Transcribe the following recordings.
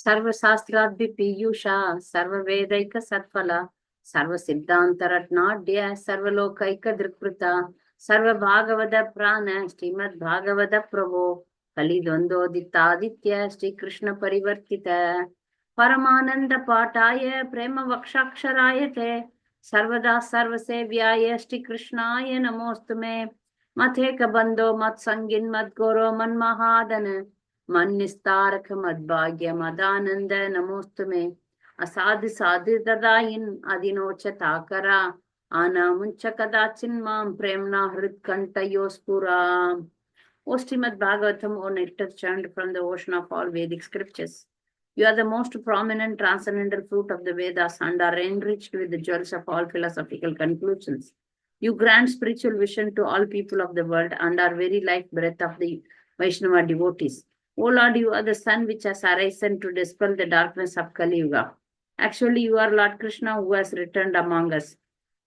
Sarva Sastradvi Piyusha, Sarva Vedaika Satphala, Sarva Siddhanta Ratnadya, Sarva Lokaika Drikruta, Sarva Bhagavada Prana, Srimad Bhagavada Prabhu, Kali Dvando Dittaditya, Shri Krishna Parivartita, Paramananda Pataya, Prema Vakshaksharayate, Sarvada Sarvasevyaya, Shri Krishnaya Namostume, Matheka Bando, Mat Sangin, Mat Goro, Man Mahadana, मन निस्तारक मद्भाग्य मदानंद नमोस्तुमे असाधु साधु ददाइन अधिनोच ताकरा आना मुंच कदाचिन मां प्रेमना हृत्कंठयोस्पुरा. O Srimad Bhagavatam, O nectar churned from the ocean of all Vedic scriptures, you are the most prominent transcendental fruit of the Vedas and are enriched with the jewels of all philosophical conclusions. You grant spiritual vision to all people of the world and are very life breath of the Vaishnava devotees. O Lord, you are the sun which has arisen to dispel the darkness of Kali Yuga. Actually, you are Lord Krishna who has returned among us.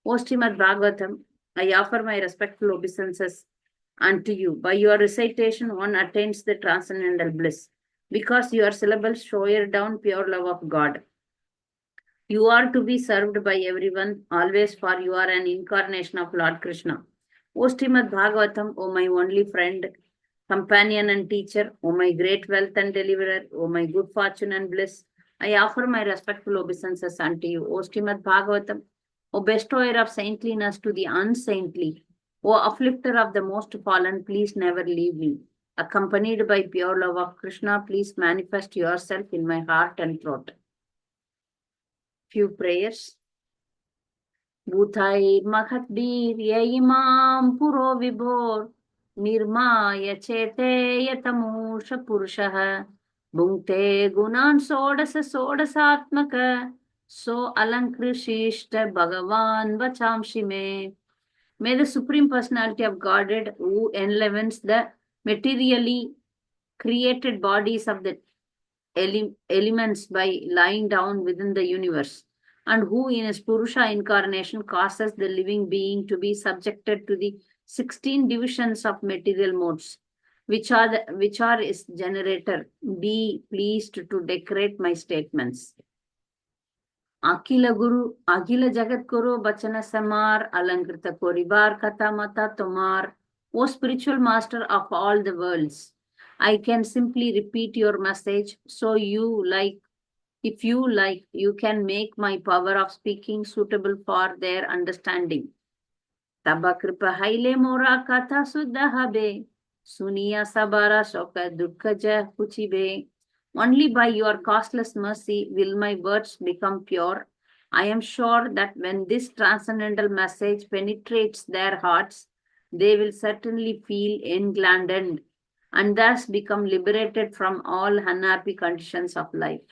O Srimad Bhagavatam, I offer my respectful obeisances unto you. By your recitation, one attains the transcendental bliss, because your syllables shower down pure love of God. You are to be served by everyone, always, for you are an incarnation of Lord Krishna. O Srimad Bhagavatam, O my only friend, companion and teacher, O my great wealth and deliverer, O my good fortune and bliss, I offer my respectful obeisances unto you. O Srimad Bhagavatam, O bestower of saintliness to the unsaintly, O afflicter of the most fallen, please never leave me. Accompanied by pure love of Krishna, please manifest yourself in my heart and throat. Few prayers. Bhutair mahatbir yaimam puro vibhor निर्माय चेते यतमूष पुरुषः भुङ्क्ते गुणान् षोडश षोडशात्मक सो अलङ्कृशिष्ट भगवान् वचांसि मे. May the Supreme Personality of Godhead, who enlevens the materially created bodies of the elements by lying down within the universe, and who in his Purusha incarnation causes the living being to be subjected to the 16 divisions of material modes, which are his generator, be pleased to decorate my statements. Akila Guru, Agila Jagat Guru, Bachana Samar, Alankrita Koribar, Kata Mata Tomar, O spiritual master of all the worlds, I can simply repeat your message, so if you like, you can make my power of speaking suitable for their understanding. Taba kripa haile mora katha suddha habe, suniya sabara shoka dukkaja kuchibe. Only by your costless mercy will my words become pure. I am sure that when this transcendental message penetrates their hearts, they will certainly feel engladdened and thus become liberated from all unhappy conditions of life.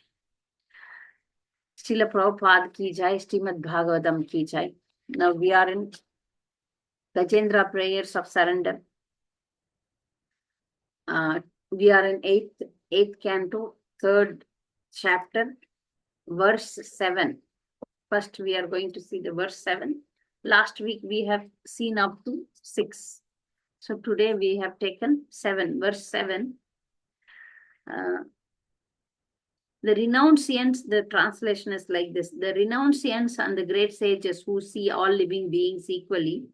Srila Prabhupada ki jai, Srimad Bhagavatam ki jai. Now we are in Gajendra prayers of surrender. We are in eighth canto, third chapter, verse 7. First, we are going to see the verse 7. Last week, we have seen up to 6. So today, we have taken 7, verse 7. The renunciants, the translation is like this. The renunciants and the great sages who see all living beings equally,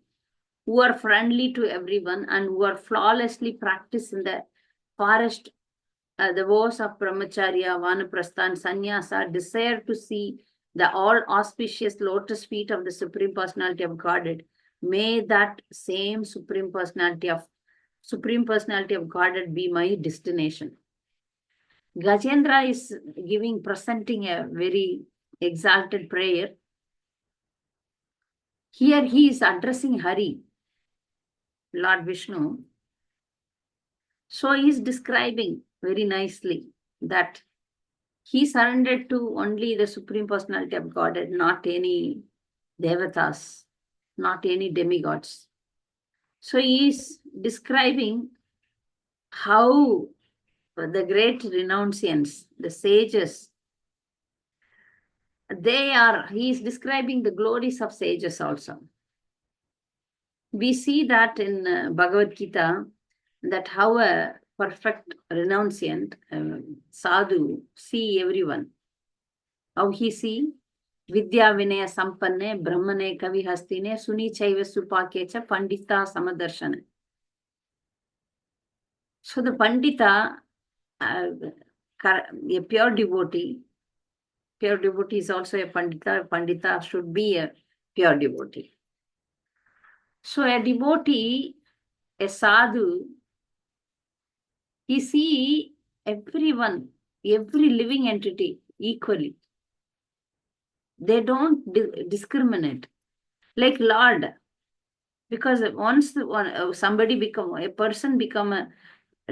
who are friendly to everyone and who are flawlessly practiced in the forest, the vows of brahmacharya, vanaprastha and sannyasa, desire to see the all auspicious lotus feet of the Supreme Personality of Godhead. May that same Supreme Personality of Godhead be my destination. Gajendra is presenting a very exalted prayer. Here he is addressing Hari, Lord Vishnu. So he is describing very nicely that he surrendered to only the Supreme Personality of Godhead, not any devatas, not any demigods. So he is describing how the great renunciants, the sages, he is describing the glories of sages also. We see that in Bhagavad Gita, that how a perfect renunciant, sadhu see everyone. How he see? Vidya Vinaya Sampanne, Brahmane Kavi Hastine, Suni Chaiva Supakecha, Pandita Samadarshana. So the Pandita, a pure devotee is also a Pandita. A Pandita should be a pure devotee. So a devotee, a sadhu, he see everyone, every living entity equally. They don't discriminate. Like Lord, because once a person become a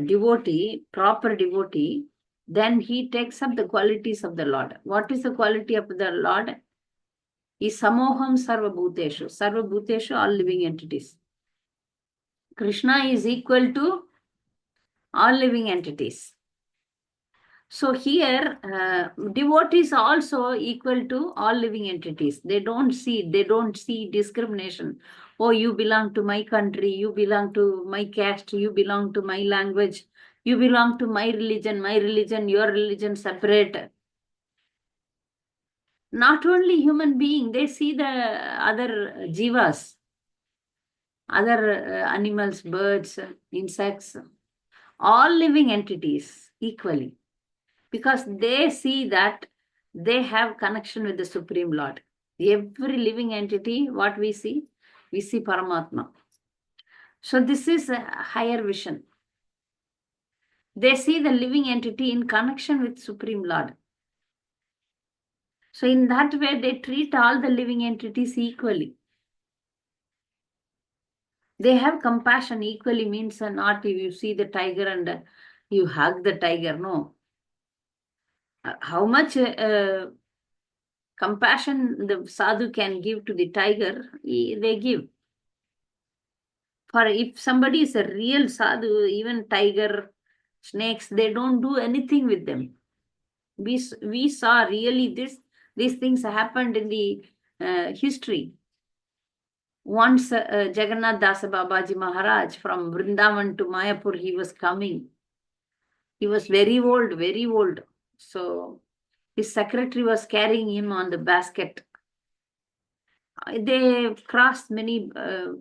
devotee, proper devotee, then he takes up the qualities of the Lord. What is the quality of the Lord? Is samoham sarva bhuteshu. Sarva bhuteshu, all living entities. Krishna is equal to all living entities. So here, devotees also equal to all living entities. They don't see discrimination. Oh, you belong to my country, you belong to my caste, you belong to my language, you belong to my religion, your religion separate. Not only human being, they see the other jivas, other animals, birds, insects, all living entities equally. Because they see that they have connection with the Supreme Lord. Every living entity, what we see Paramatma. So this is a higher vision. They see the living entity in connection with Supreme Lord. So in that way, they treat all the living entities equally. They have compassion. Equally means not if you see the tiger and you hug the tiger. No. How much compassion the sadhu can give to the tiger, they give. For if somebody is a real sadhu, even tiger, snakes, they don't do anything with them. We saw really these things happened in the history. Once Jagannath Dasa Babaji Maharaj from Vrindavan to Mayapur, he was coming. He was very old. So his secretary was carrying him on the basket. They crossed many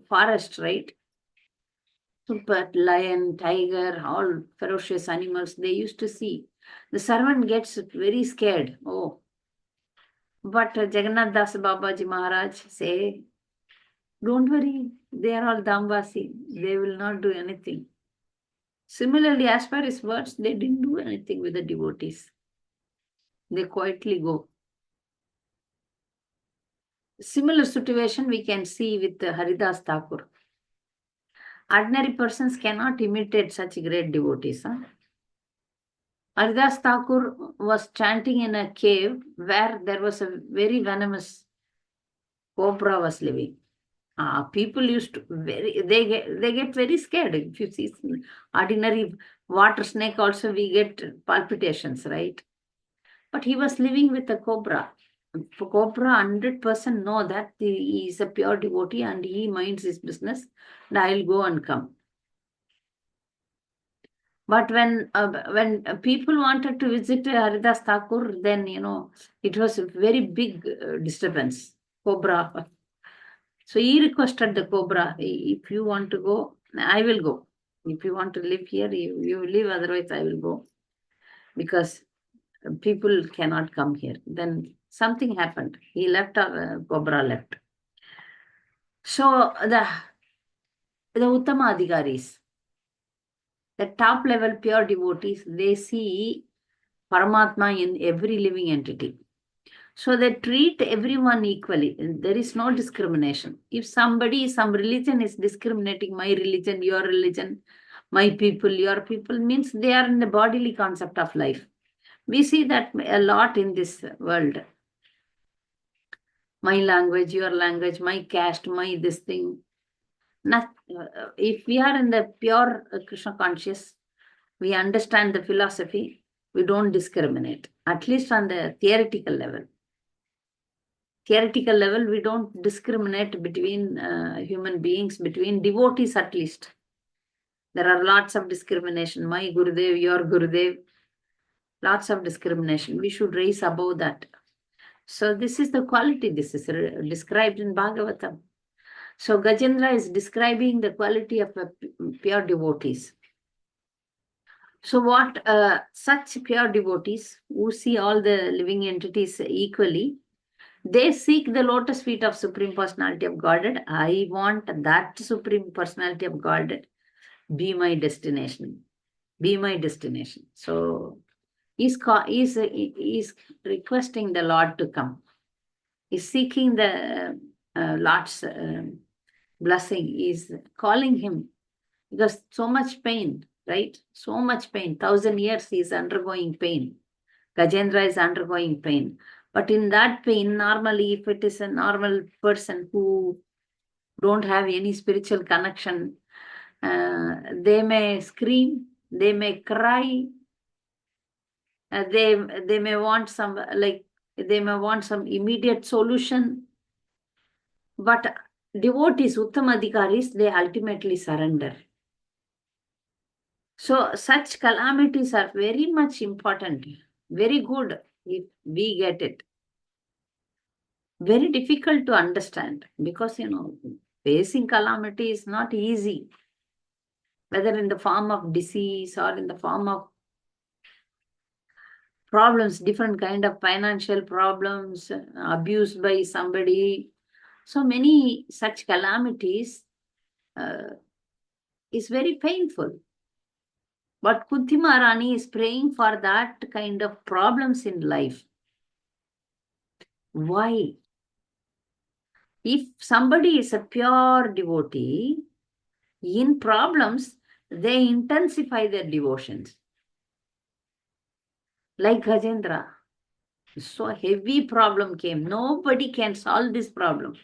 forests, right? But lion, tiger, all ferocious animals they used to see. The servant gets very scared. Oh. But Jagannath Das Babaji Maharaj say, don't worry, they are all Dambasi. They will not do anything. Similarly, as far as words, they didn't do anything with the devotees. They quietly go. Similar situation we can see with Haridas Thakur. Ordinary persons cannot imitate such great devotees. Huh? Haridas Thakur was chanting in a cave where there was a very venomous cobra was living. People used to they get very scared. If you see ordinary water snake also, we get palpitations, right? But he was living with a cobra. For cobra, 100% know that he is a pure devotee and he minds his business, and I'll go and come. But when people wanted to visit Haridas Thakur, then, it was a very big disturbance, cobra. So he requested the cobra, if you want to go, I will go. If you want to live here, you live, otherwise I will go. Because people cannot come here. Then something happened. He left, cobra left. So the Uttama Adhikaris, the top level pure devotees, they see Paramatma in every living entity. So they treat everyone equally. There is no discrimination. If some religion is discriminating, my religion, your religion, my people, your people, means they are in the bodily concept of life. We see that a lot in this world. My language, your language, my caste, my this thing. If we are in the pure Krishna conscious, we understand the philosophy, we don't discriminate, at least on the theoretical level. Theoretical level, we don't discriminate between human beings, between devotees at least. There are lots of discrimination. My Gurudev, your Gurudev. lots of discrimination. We should raise above that. So this is the quality. This is described in Bhagavatam. So Gajendra is describing the quality of pure devotees. So what such pure devotees who see all the living entities equally, they seek the lotus feet of Supreme Personality of Godhead. I want that Supreme Personality of Godhead be my destination. Be my destination. So he's requesting the Lord to come. He's seeking the Lord's blessing. He's calling him because so much pain, right? So much pain. 1,000 years he is undergoing pain. Gajendra is undergoing pain. But in that pain, normally, if it is a normal person who don't have any spiritual connection, they may scream, they may cry, they may want some immediate solution. But devotees, Uttamadhikaris, they ultimately surrender. So such calamities are very much important, very good if we get it. Very difficult to understand because, facing calamity is not easy, whether in the form of disease or in the form of problems, different kind of financial problems, abused by somebody. So many such calamities is very painful. But Kunti Maharani is praying for that kind of problems in life. Why? If somebody is a pure devotee, in problems, they intensify their devotions. Like Gajendra. So heavy problem came. Nobody can solve this problem.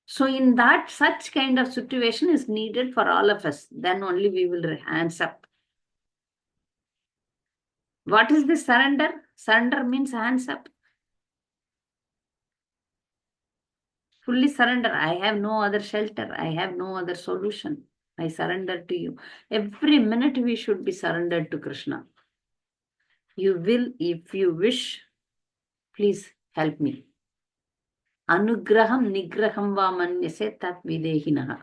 So in that, such kind of situation is needed for all of us. Then only we will hands up. What is this surrender? Surrender means hands up. Fully surrender. I have no other shelter. I have no other solution. I surrender to you. Every minute we should be surrendered to Krishna. You will, if you wish, please help me. Anugraham nigraham va manyase tat videhinaha.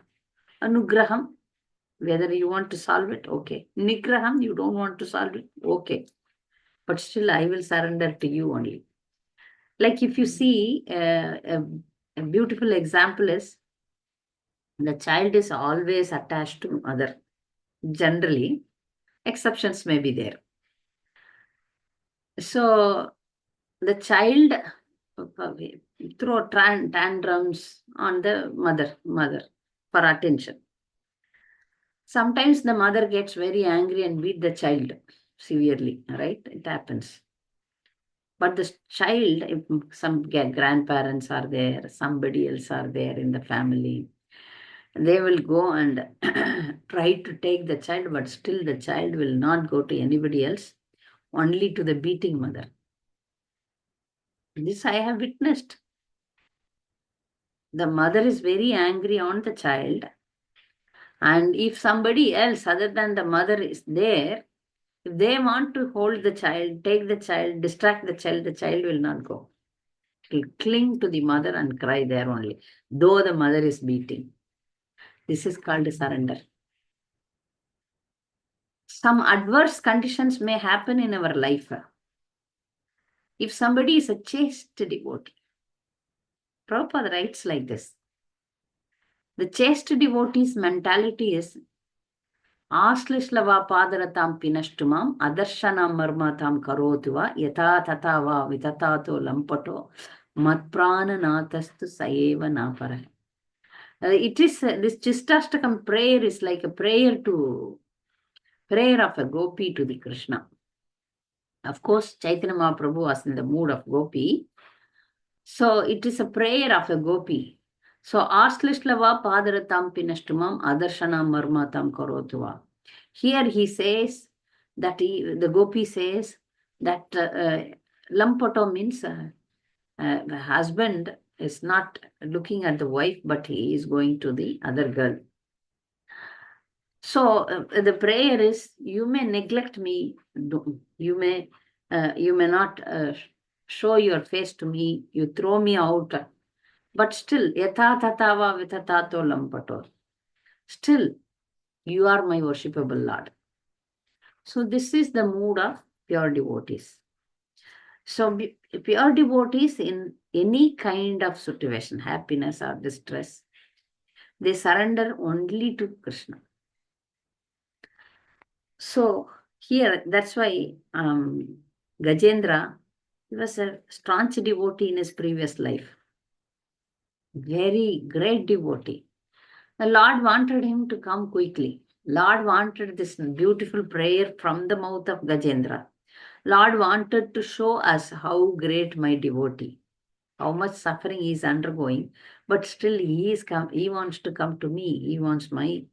Anugraham, whether you want to solve it, okay. Nigraham, you don't want to solve it, okay. But still, I will surrender to you only. Like if you see, a beautiful example is, the child is always attached to mother. Generally, exceptions may be there. So, the child throw tantrums on the mother for attention. Sometimes the mother gets very angry and beat the child severely, right? It happens. But the child, if some grandparents are there, somebody else are there in the family, they will go and try to take the child, but still the child will not go to anybody else, only to the beating mother. This I have witnessed. The mother is very angry on the child, and if somebody else other than the mother is there, if they want to hold the child, take the child, distract the child will not go. It will cling to the mother and cry there only, though the mother is beating. This is called surrender. Some adverse conditions may happen in our life. If somebody is a chaste devotee, Prabhupada writes like this. The chaste devotee's mentality is Ashlishlava padaratam pinashtumam adarshana marmatam karotuva yata tatava vitatato lampato matprana natastu saeva napara. It is this Chistashtakam prayer is like a prayer of a gopi to the Krishna. Of course, Chaitanya Mahaprabhu was in the mood of gopi. So it is a prayer of a gopi. So Ashlishlava padaratam pinashtumam adarshana marmatam karotuva. Here he says that the gopi says that lampato means the husband is not looking at the wife, but he is going to the other girl. So the prayer is, you may neglect me, you may not show your face to me, you throw me out, but still, yatha tatava vitatato lampator. Still, you are my worshipable Lord. So this is the mood of pure devotees. So pure devotees in any kind of situation, happiness or distress, they surrender only to Krishna. So here, that's why Gajendra, he was a staunch devotee in his previous life. Very great devotee. The Lord wanted him to come quickly. Lord wanted this beautiful prayer from the mouth of Gajendra. Lord wanted to show us how great my devotee, how much suffering he is undergoing, but still he wants to come to me. He wants my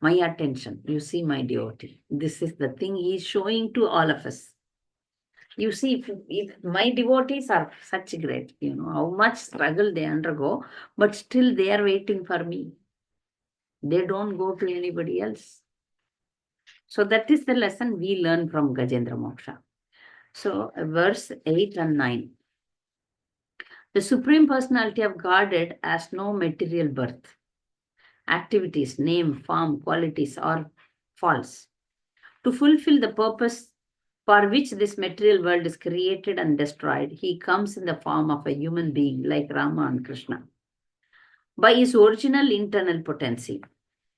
attention. You see, my devotee. This is the thing he is showing to all of us. You see, if my devotees are such great, how much struggle they undergo, but still they are waiting for me. They don't go to anybody else. So that is the lesson we learn from Gajendra Moksha. So verse 8 and 9. The Supreme Personality of Godhead has no material birth. Activities, name, form, qualities are false. To fulfill the purpose for which this material world is created and destroyed, he comes in the form of a human being like Rama and Krishna. By his original internal potency,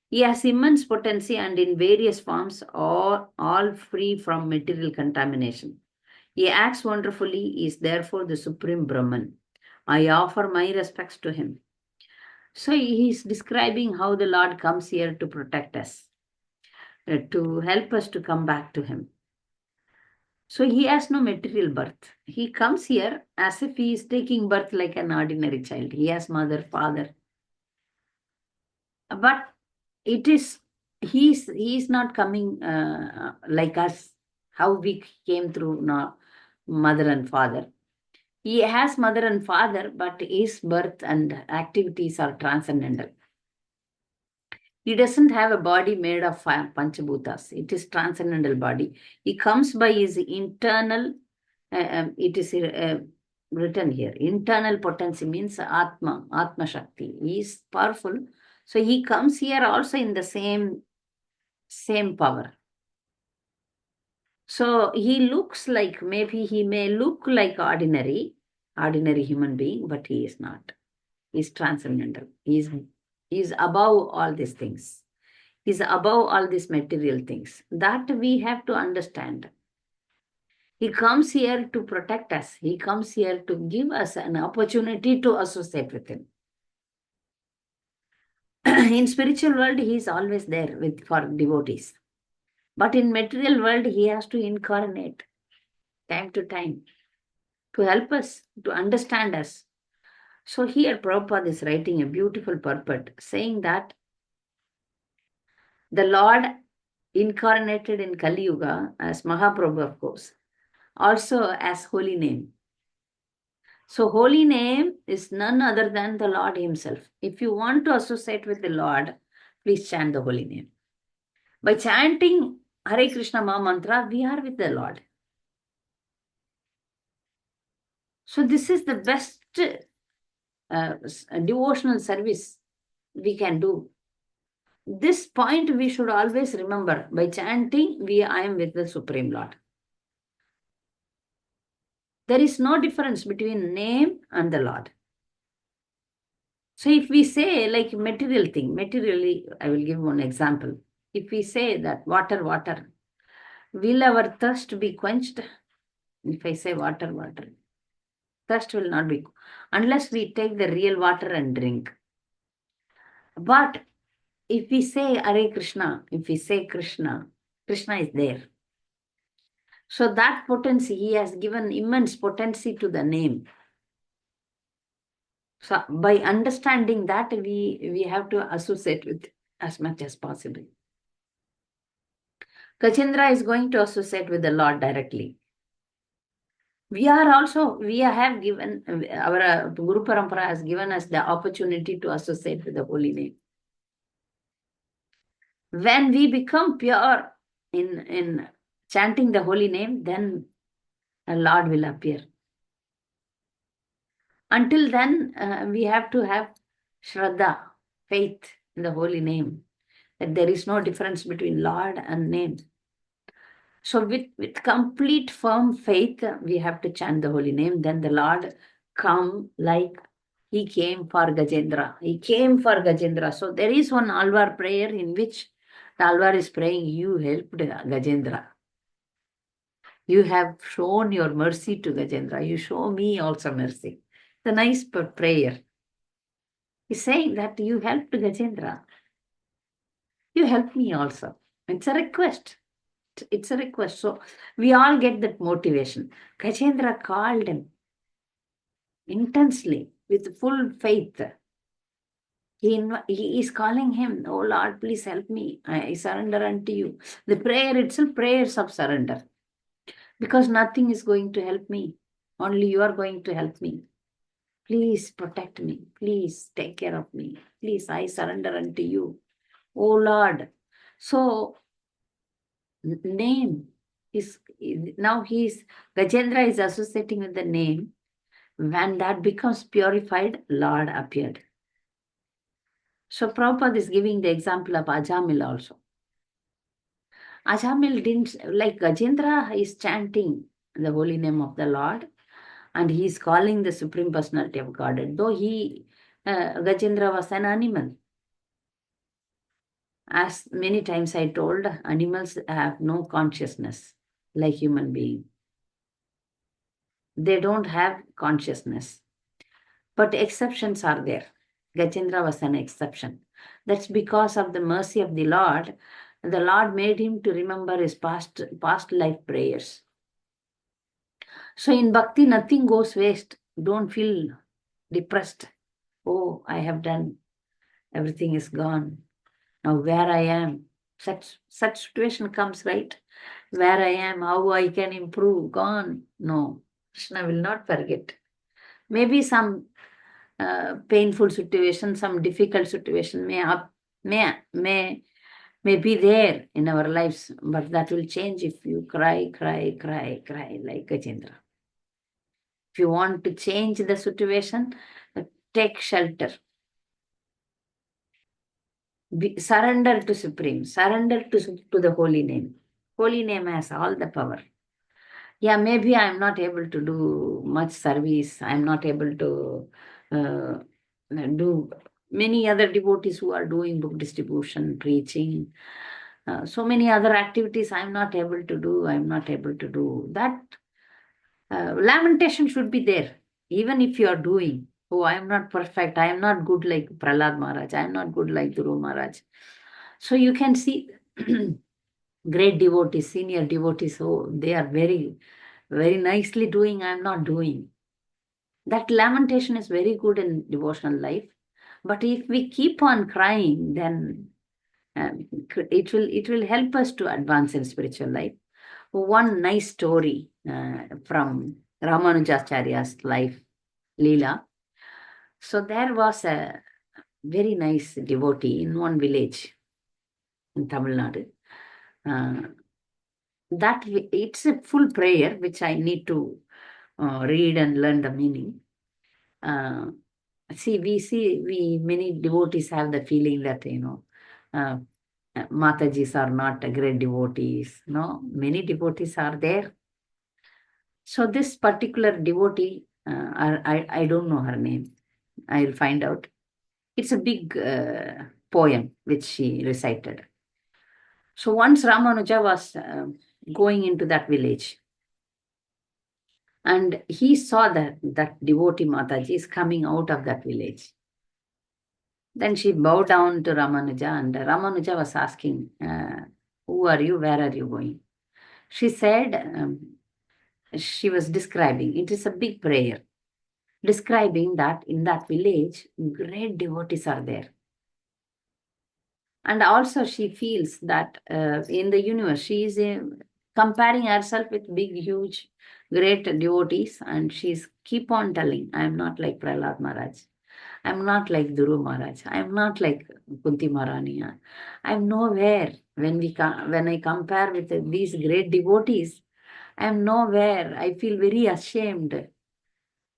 he has immense potency and in various forms, all free from material contamination. He acts wonderfully, he is therefore the Supreme Brahman. I offer my respects to him. So he is describing how the Lord comes here to protect us, to help us to come back to him. So he has no material birth. He comes here as if he is taking birth like an ordinary child. He has mother, father. But it is, he is not coming like us, how we came through mother and father. He has mother and father, but his birth and activities are transcendental. He doesn't have a body made of panchabhutas. It is transcendental body. He comes by his internal, it is written here, internal potency means Atma Shakti. He is powerful. So he comes here also in the same power. So he looks like, maybe he may look like ordinary human being, but he is not. He is transcendental. He is above all these things. He is above all these material things. That we have to understand. He comes here to protect us. He comes here to give us an opportunity to associate with him. In spiritual world, he is always there for devotees. But in material world, he has to incarnate time to time to help us, to understand us. So here Prabhupada is writing a beautiful purport saying that the Lord incarnated in Kali Yuga as Mahaprabhu, of course, also as holy name. So holy name is none other than the Lord himself. If you want to associate with the Lord, please chant the holy name. By chanting Hare Krishna Maha Mantra, we are with the Lord. So this is the best devotional service we can do. This point we should always remember. By chanting, I am with the Supreme Lord. There is no difference between name and the Lord. So if we say like material thing, materially, I will give one example. If we say that water, water, will our thirst be quenched? If I say water, water, thirst will not be, unless we take the real water and drink. But if we say Hare Krishna, if we say Krishna, Krishna is there. So that potency, he has given immense potency to the name. So by understanding that, we have to associate with as much as possible. Gajendra is going to associate with the Lord directly. We have given, our Guru Parampara has given us the opportunity to associate with the holy name. When we become pure in chanting the holy name, then a Lord will appear. Until then, we have to have Shraddha, faith in the holy name, that there is no difference between Lord and name. So with complete firm faith, we have to chant the holy name. Then the Lord come like he came for Gajendra. He came for Gajendra. So there is one Alvar prayer in which the Alvar is praying, you helped Gajendra. You have shown your mercy to Gajendra. You show me also mercy. It's a nice prayer. He's saying that you helped Gajendra. You help me also. It's a request. It's a request. So we all get that motivation. Gajendra called him intensely with full faith. He is calling him, oh Lord, please help me. I surrender unto you. The prayer itself, prayers of surrender. Because nothing is going to help me. Only you are going to help me. Please protect me. Please take care of me. Please, I surrender unto you. Oh Lord. So name is now Gajendra is associating with the name. When that becomes purified, Lord appeared. So Prabhupada is giving the example of Ajamil also. Ajamil didn't, like Gajendra is chanting the holy name of the Lord and he is calling the Supreme Personality of Godhead. Though Gajendra was an animal. As many times I told, animals have no consciousness like human beings. They don't have consciousness. But exceptions are there. Gajendra was an exception. That's because of the mercy of the Lord. The Lord made him to remember his past life prayers. So in bhakti, nothing goes waste. Don't feel depressed. Oh, I have done. Everything is gone. Now where I am. Such situation comes, right? Where I am, how I can improve, gone. No, Krishna will not forget. Maybe some painful situation, some difficult situation may be there in our lives, but that will change if you cry like Gajendra. If you want to change the situation, take shelter. Surrender to Supreme, surrender to the holy name. Holy name has all the power. Yeah, maybe I'm not able to do much service. I'm not able to do many other devotees who are doing book distribution, preaching, so many other activities I'm not able to do. I'm not able to do that. Lamentation should be there, even if you are doing. Oh, I am not perfect. I am not good like Prahlad Maharaj. I am not good like Guru Maharaj. So you can see great devotees, senior devotees. Oh, they are very, very nicely doing. I am not doing. That lamentation is very good in devotional life. But if we keep on crying, then it will help us to advance in spiritual life. One nice story from Ramanujacharya's life, Leela. So there was a very nice devotee in one village in Tamil Nadu. That it's a full prayer which I need to read and learn the meaning. We many devotees have the feeling that uh, Matajis are not great devotees. No, many devotees are there. So this particular devotee, I don't know her name. I'll find out. It's a big poem which she recited. So once Ramanuja was going into that village, and he saw that devotee Mataji is coming out of that village. Then she bowed down to Ramanuja, and Ramanuja was asking, who are you? Where are you going? She said, she was describing, it is a big prayer, describing that in that village, great devotees are there. And also she feels that in the universe, she is comparing herself with big, huge, great devotees, and she's keep on telling, I am not like Prahlad Maharaj. I'm not like Dhuru Maharaj. I'm not like Kunti Maharani. I'm nowhere. When I compare with these great devotees, I'm nowhere. I feel very ashamed.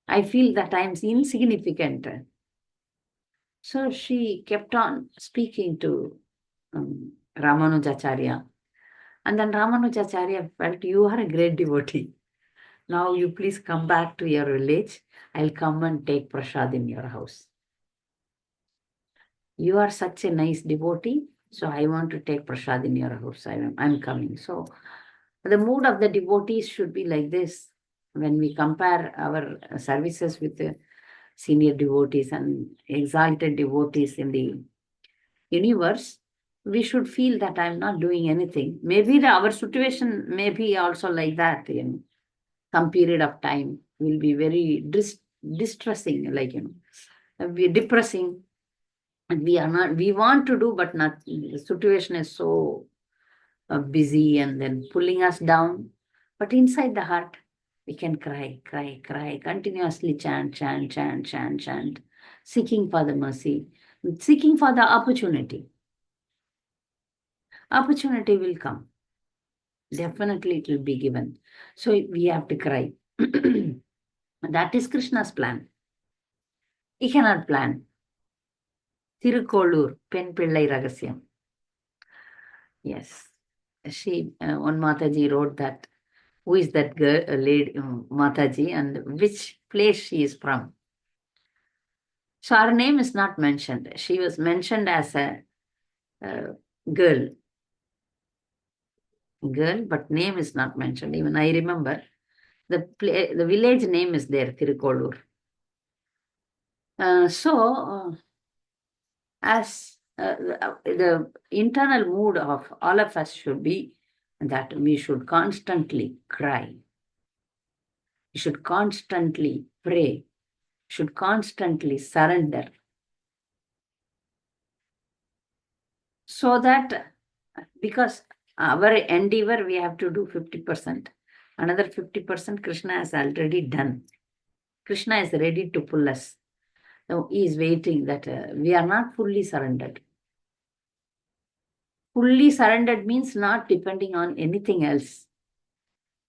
I feel that I'm insignificant. So she kept on speaking to Ramanujacharya. And then Ramanujacharya felt, you are a great devotee. Now you please come back to your village. I'll come and take prasad in your house. You are such a nice devotee, so I want to take prasad in your house. I'm coming. So the mood of the devotees should be like this. When we compare our services with the senior devotees and exalted devotees in the universe, we should feel that I'm not doing anything. Maybe our situation may be also like that, some period of time will be very distressing, we're depressing. And we want to do, but not, the situation is so busy and then pulling us down. But inside the heart, we can cry, cry, cry, continuously chant, chant, chant, chant, chant, seeking for the mercy, seeking for the opportunity. Opportunity will come. Definitely it will be given. So we have to cry. That is Krishna's plan. He cannot plan. Tirukolur, Pen Pillai Ragasyam. Yes. One Mataji wrote that, who is that girl, lady, Mataji, and which place she is from. So her name is not mentioned. She was mentioned as a girl, but name is not mentioned. Even I remember the village name is there, Tirukolur. As the internal mood of all of us should be that we should constantly cry. We should constantly pray. Should constantly surrender. So that, because our endeavor, we have to do 50%. Another 50% Krishna has already done. Krishna is ready to pull us. Now he is waiting that we are not fully surrendered. Fully surrendered means not depending on anything else.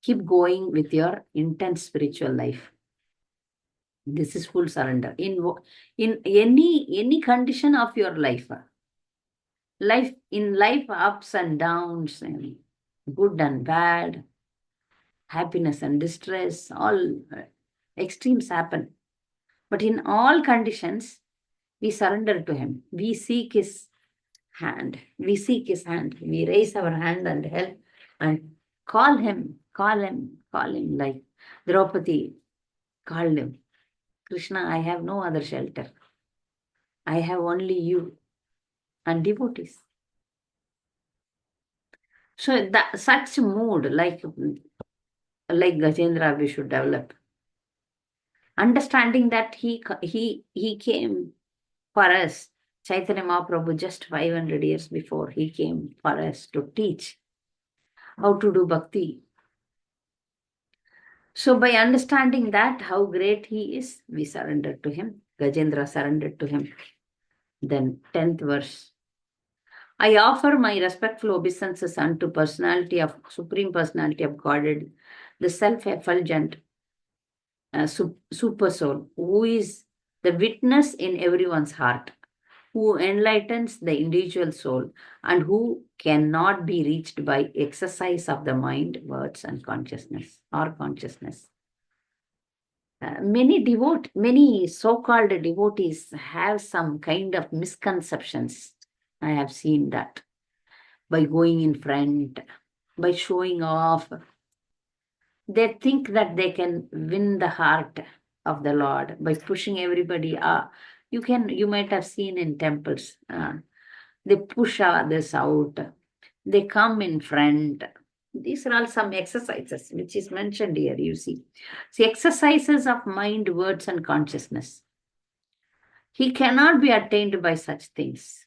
Keep going with your intense spiritual life. This is full surrender. In any condition of your life, ups and downs, and good and bad, happiness and distress, all extremes happen. But in all conditions, we surrender to him. We seek his hand. We seek his hand. We raise our hand and help and call him like Draupadi called him. Krishna, I have no other shelter. I have only you and devotees. So such mood, like Gajendra, we should develop. Understanding that he came for us. Chaitanya Mahaprabhu, just 500 years before, he came for us to teach how to do bhakti. So by understanding that, how great he is, we surrendered to him. Gajendra surrendered to him. Then 10th verse. I offer my respectful obeisances unto Supreme Personality of Godhead, the self-effulgent super soul, who is the witness in everyone's heart, who enlightens the individual soul, and who cannot be reached by exercise of the mind, words, and consciousness. Many so-called devotees have some kind of misconceptions. I have seen that by going in front, by showing off. They think that they can win the heart of the Lord by pushing everybody up. You might have seen in temples, they push others out. They come in front. These are all some exercises which is mentioned here, you see. See, exercises of mind, words, and consciousness. He cannot be attained by such things.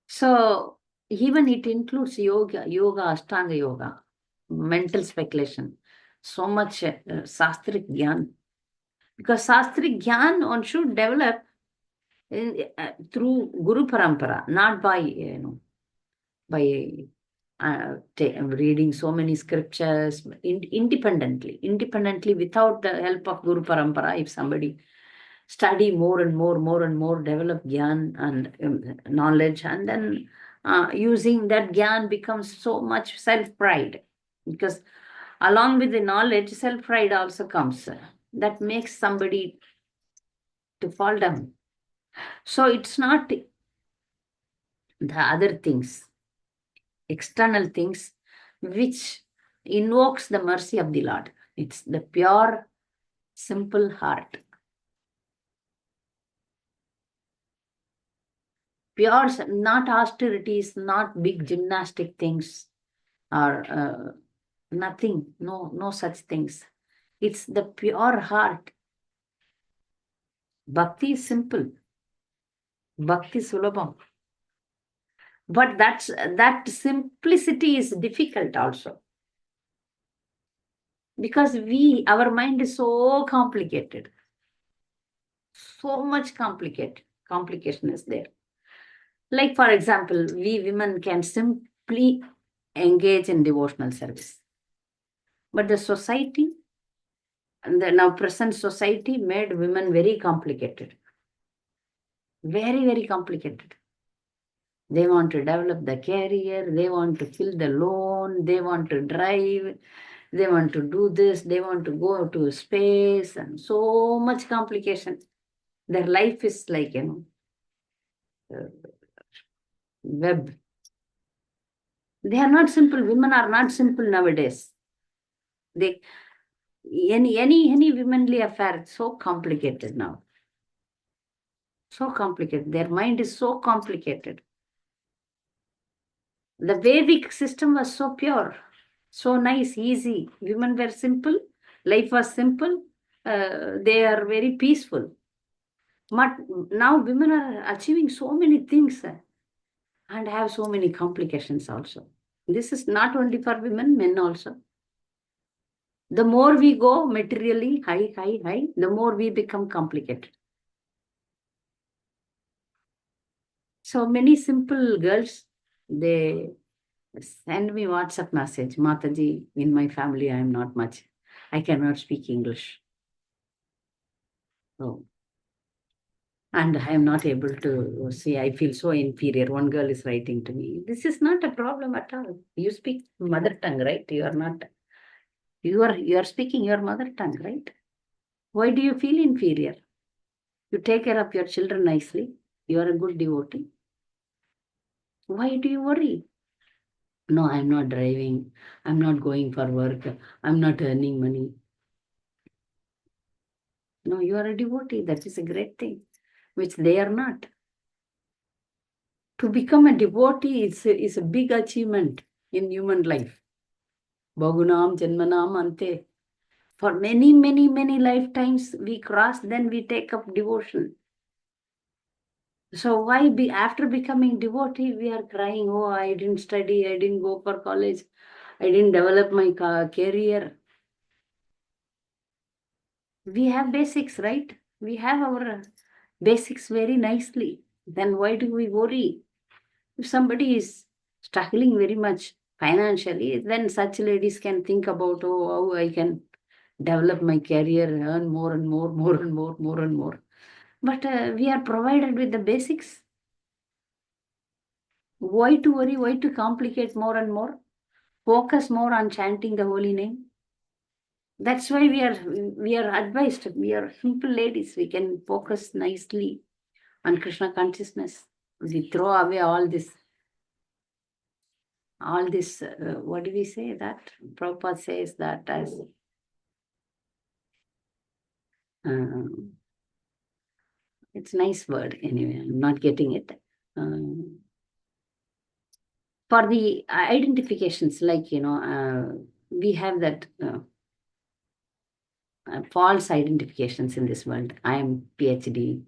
So, even it includes yoga, Ashtanga yoga, mental speculation, so much Sastric Gyan. Because Sastri Gyan one should develop through Guru Parampara, not by, by reading so many scriptures independently without the help of Guru Parampara. If somebody study more and more, develop Gyan and knowledge, and then using that Gyan becomes so much self-pride. Because along with the knowledge, self-pride also comes. That makes somebody to fall down. So it's not the other things, external things, which invokes the mercy of the Lord. It's the pure, simple heart. Pure, not austerities, not big gymnastic things, or nothing, no such things. It's the pure heart. Bhakti is simple. Bhakti sulabham. But that simplicity is difficult also. Because our mind is so complicated. So much complication is there. Like, for example, we women can simply engage in devotional service. But the society, and the now present society, made women very complicated. Very, very complicated. They want to develop the career, they want to fill the loan, they want to drive, they want to do this, they want to go to space, and so much complication. Their life is like, web. They are not simple. Women are not simple nowadays. They any womanly affair is so complicated now. So complicated. Their mind is so complicated. The Vedic system was so pure, so nice, easy. Women were simple. Life was simple. They are very peaceful. But now women are achieving so many things and have so many complications also. This is not only for women, men also. The more we go materially high, the more we become complicated. So many simple girls, they send me WhatsApp message, Mataji, in my family, I am not much. I cannot speak English. Oh. And I am not able to see, I feel so inferior. One girl is writing to me. This is not a problem at all. You speak mother tongue, right? You are not, you are speaking your mother tongue, right? Why do you feel inferior? You take care of your children nicely. You are a good devotee. Why do you worry? No, I'm not driving. I'm not going for work. I'm not earning money. No, you are a devotee. That is a great thing, which they are not. To become a devotee is a big achievement in human life. Bhagunam Janmanam Ante. For many lifetimes we cross, then we take up devotion. So why after becoming devotee, we are crying, oh, I didn't study, I didn't go for college, I didn't develop my career. We have basics, right? We have our basics very nicely. Then why do we worry? If somebody is struggling very much financially, then such ladies can think about, oh, how I can develop my career, earn more and more. But we are provided with the basics. Why to worry? Why to complicate more and more? Focus more on chanting the holy name. That's why we are advised. We are simple ladies. We can focus nicely on Krishna consciousness. We throw away all this. What do we say that? Prabhupada says that as it's a nice word anyway. I'm not getting it. For the identifications, like we have that. False identifications in this world. I am PhD,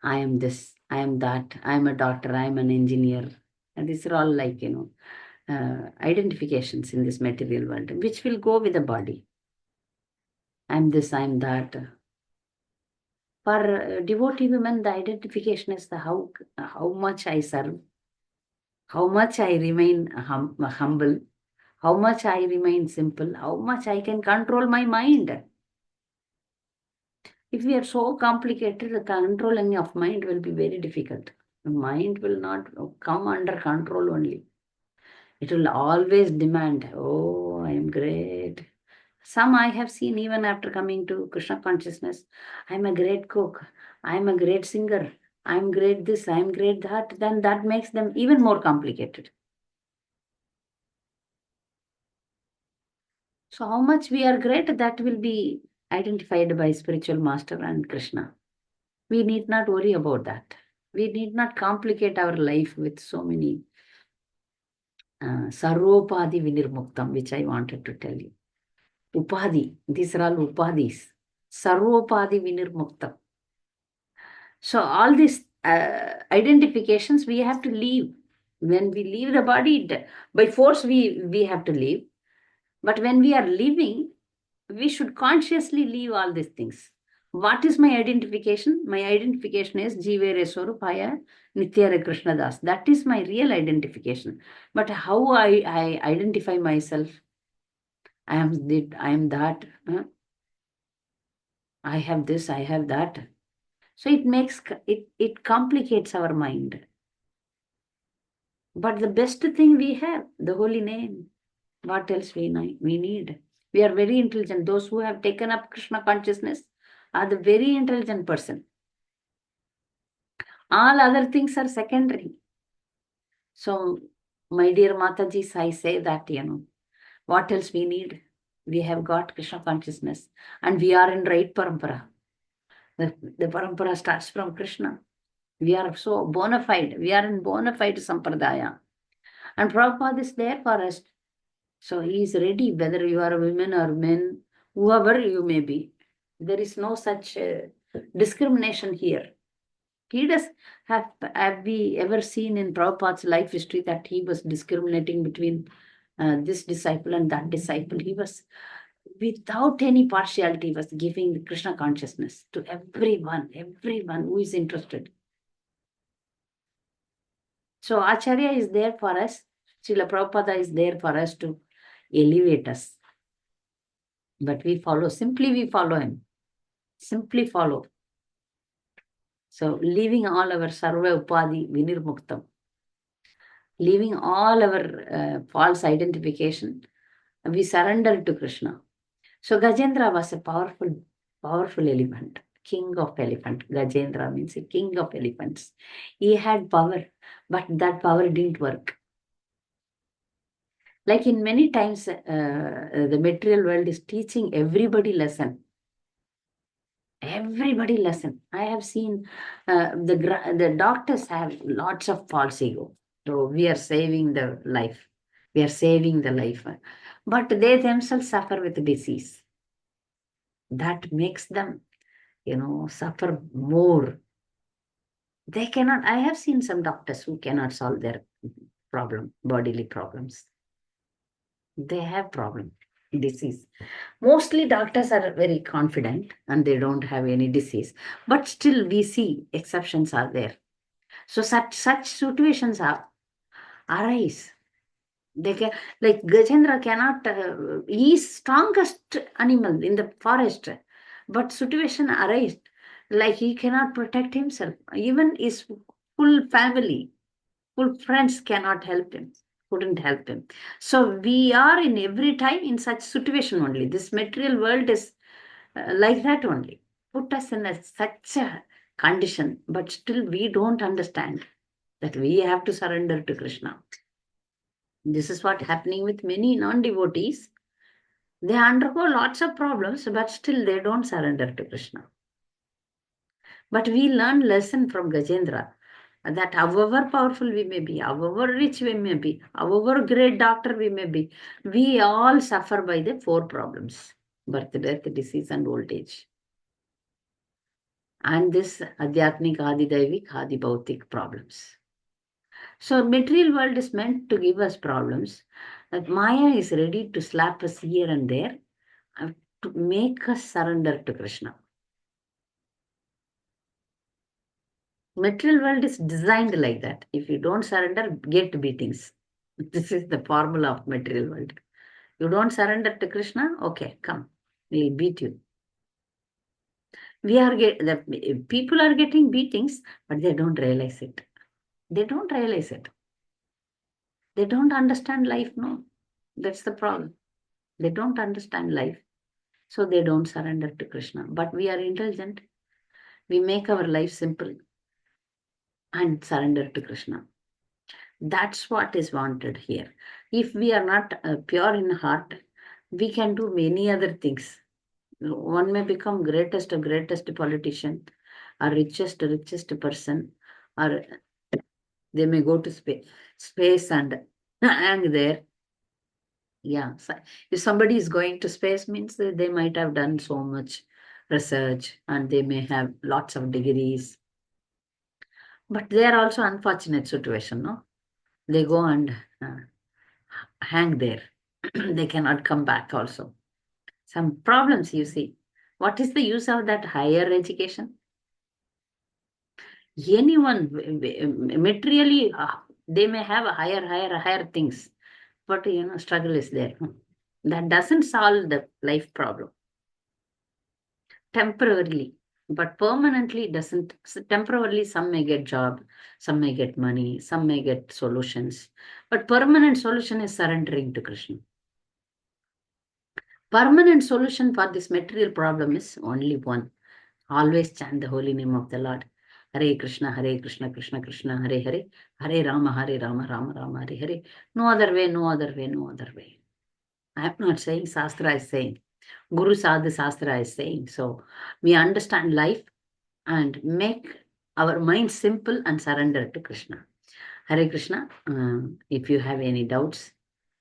I am this, I am that, I am a doctor, I am an engineer. And these are all like, identifications in this material world, which will go with the body. I am this, I am that. For devotee women, the identification is the how much I serve, how much I remain humble, how much I remain simple, how much I can control my mind. If we are so complicated, the controlling of mind will be very difficult. The mind will not come under control only. It will always demand, oh, I am great. Some I have seen even after coming to Krishna consciousness, I'm a great cook, I'm a great singer, I'm great this, I'm great that, then that makes them even more complicated. So how much we are great, that will be identified by spiritual master and Krishna. We need not worry about that. We need not complicate our life with so many sarvopadi vinirmuktam, which I wanted to tell you. Upadi, these are all upadis. Sarvopadi vinirmuktam. So all these identifications we have to leave. When we leave the body, by force we have to leave. But when we are living, we should consciously leave all these things. What is my identification? My identification is Jivere Swarupaya Nityare Krishna Das. That is my real identification. But how I identify myself, I am that, I have this, I have that. So it complicates our mind. But the best thing we have, the holy name. What else we need? We are very intelligent. Those who have taken up Krishna consciousness are the very intelligent person. All other things are secondary. So, my dear Matajis, I say that, what else we need? We have got Krishna consciousness and we are in right parampara. The parampara starts from Krishna. We are so bona fide. We are in bona fide sampradaya. And Prabhupada is there for us. So he is ready, whether you are a woman or men, whoever you may be. There is no such discrimination here. He does have we ever seen in Prabhupada's life history that he was discriminating between this disciple and that disciple? He was, without any partiality, was giving the Krishna consciousness to everyone who is interested. So Acharya is there for us. Srila Prabhupada is there for us to elevate us. But we follow him. Simply follow. So leaving all our sarva upadi vinirmuktam, leaving all our false identification, we surrender to Krishna. So Gajendra was a powerful elephant, king of elephant. Gajendra means a king of elephants. He had power, but that power didn't work. Like in many times, the material world is teaching everybody lesson. Everybody lesson. I have seen the doctors have lots of false ego. So we are saving the life. We are saving the life. But they themselves suffer with disease. That makes them, suffer more. They cannot. I have seen some doctors who cannot solve their bodily problems. They have problem, disease. Mostly doctors are very confident and they don't have any disease. But still we see exceptions are there. So such situations arise. They can, like Gajendra cannot, he is strongest animal in the forest. But situation arise. Like he cannot protect himself. Even his full family, full friends cannot help him. Couldn't help him. So we are in every time in such situation only. This material world is like that only. Put us in such a condition, but still we don't understand that we have to surrender to Krishna. This is what happening with many non-devotees. They undergo lots of problems, but still they don't surrender to Krishna. But we learn lesson from Gajendra that however powerful we may be, however rich we may be, however great doctor we may be, we all suffer by the four problems: birth, death, disease, and old age. And this Adhyatmik, Adi Daivik, Adi Bhautik problems. So material world is meant to give us problems. That Maya is ready to slap us here and there to make us surrender to Krishna. Material world is designed like that. If you don't surrender, get beatings. This is the formula of material world. You don't surrender to Krishna, okay, come, we'll beat you. The people are getting beatings, but they don't realize it. They don't realize it. They don't understand life, no. That's the problem. They don't understand life. So they don't surrender to Krishna. But we are intelligent. We make our life simple and surrender to Krishna. That's what is wanted here. If we are not pure in heart, we can do many other things. One may become greatest politician, or richest person, or they may go to space and hang there. Yeah, so if somebody is going to space, means that they might have done so much research and they may have lots of degrees. But they are also unfortunate situation, no? They go and hang there. They cannot come back also. Some problems you see. What is the use of that higher education? Anyone materially, they may have a higher things, but struggle is there. That doesn't solve the life problem. Temporarily, but permanently doesn't. So temporarily, some may get job, some may get money, some may get solutions, but permanent solution is surrendering to Krishna. Permanent solution for this material problem is only one. Always chant the holy name of the Lord. Hare Krishna, Krishna Krishna, Hare Hare, Hare Rama, Rama Rama, Hare Hare. No other way, no other way, no other way. I am not saying, Shastra is saying. Guru Sadhu Shastra is saying. So we understand life and make our mind simple and surrender to Krishna. Hare Krishna. If you have any doubts,